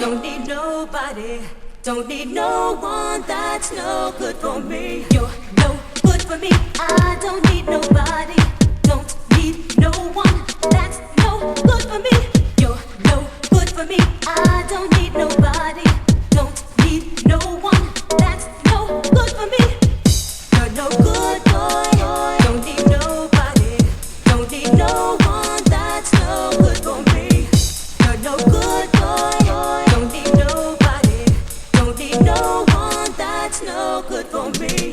Don't need nobody, don't need no one that's no good for me. You're no good for me, I don't need nobody. Don't need no one that's no good for me. You're no good for me, I don't need nobody. Don't need no one that's no good for me. You're no good boy, don't need nobody. Don't need no one that's no good for me. You're no good boy, don't need nobody. Don't need no one that's no good for me.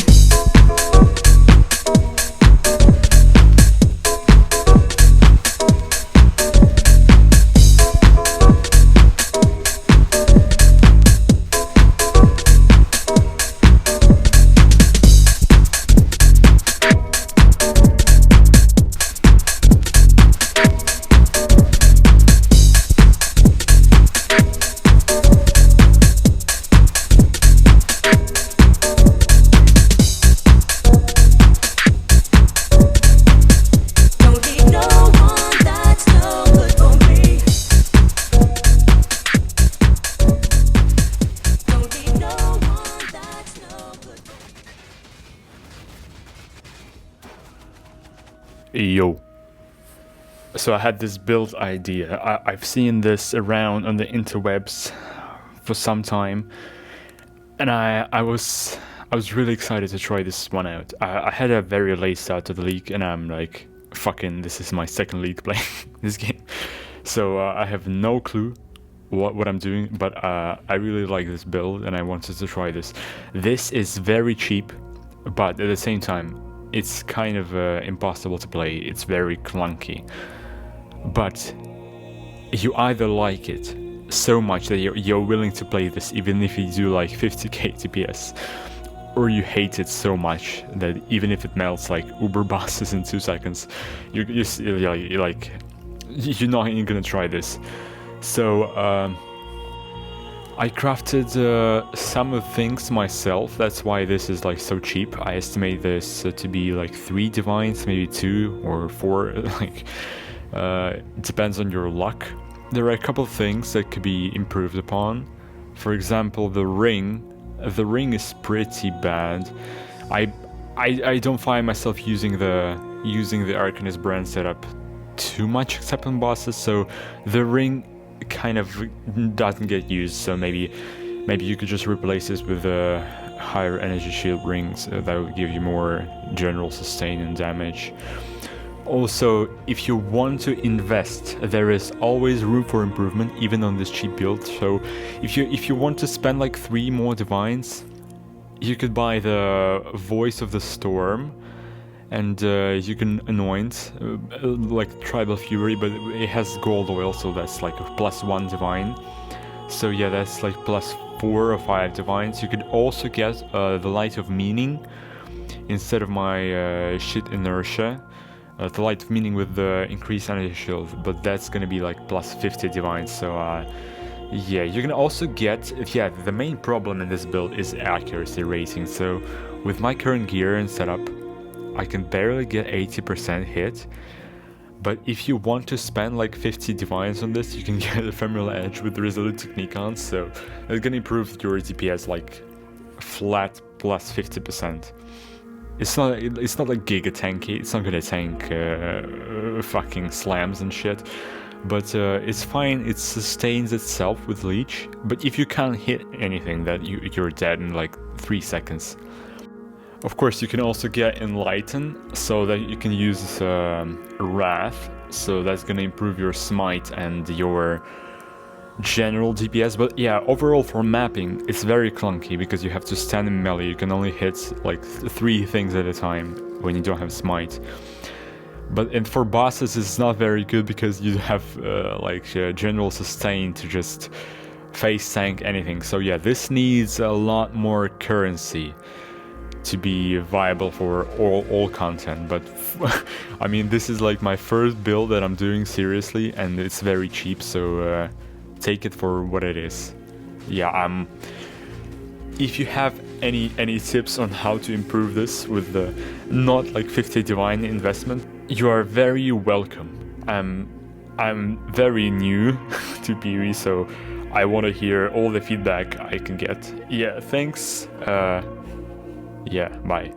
Yo. So I had this build idea. I've seen this around on the interwebs for some time, and I was really excited to try this one out. I had a very late start to the league, and I'm like, fucking, this is my second league playing this game. So I have no clue what I'm doing, but I really like this build, and I wanted to try this. This is very cheap, but at the same time, it's kind of impossible to play. It's very clunky, but you either like it so much that you're willing to play this even if you do like 50k TPS, or you hate it so much that even if it melts like uber bosses in 2 seconds, you're not even gonna try this. So I crafted some of the things myself. That's why this is like so cheap. I estimate this to be like 3 divines, maybe 2 or 4. Like it depends on your luck. There are a couple of things that could be improved upon. For example, the ring. The ring is pretty bad. I don't find myself using the Arcanist brand setup too much except on bosses. So the ring kind of doesn't get used, so maybe you could just replace this with higher energy shield rings that will give you more general sustain and damage. Also, if you want to invest, there is always room for improvement even on this cheap build. So if you want to spend like 3 more divines, you could buy the Voice of the Storm, and you can anoint like Tribal Fury, but it has gold oil, so that's like a +1 divine. So yeah, that's like +4 or 5 divines. You could also get the Light of Meaning instead of my shit inertia. The Light of Meaning with the increased energy shield, but that's gonna be like +50 divines. So yeah, you can also get, the main problem in this build is accuracy rating. So with my current gear and setup, I can barely get 80% hit, but if you want to spend like 50 divines on this, you can get Ephemeral Edge with Resolute Technique on, so it's gonna improve your DPS like flat +50%. It's not like giga tanky, it's not gonna tank fucking slams and shit, but it's fine, it sustains itself with Leech, but if you can't hit anything, that you're dead in like 3 seconds. Of course, you can also get Enlighten, so that you can use Wrath, so that's gonna improve your Smite and your general DPS. But yeah, overall for mapping, it's very clunky because you have to stand in melee. You can only hit like 3 things at a time when you don't have Smite. And for bosses, it's not very good because you have general sustain to just face tank anything. So yeah, this needs a lot more currency to be viable for all content. But I mean, this is like my first build that I'm doing seriously, and it's very cheap, so take it for what it is. Yeah, if you have any tips on how to improve this with the not like 50 divine investment, you are very welcome. I'm very new to POE, so I want to hear all the feedback I can get. Yeah, thanks. Yeah, bye.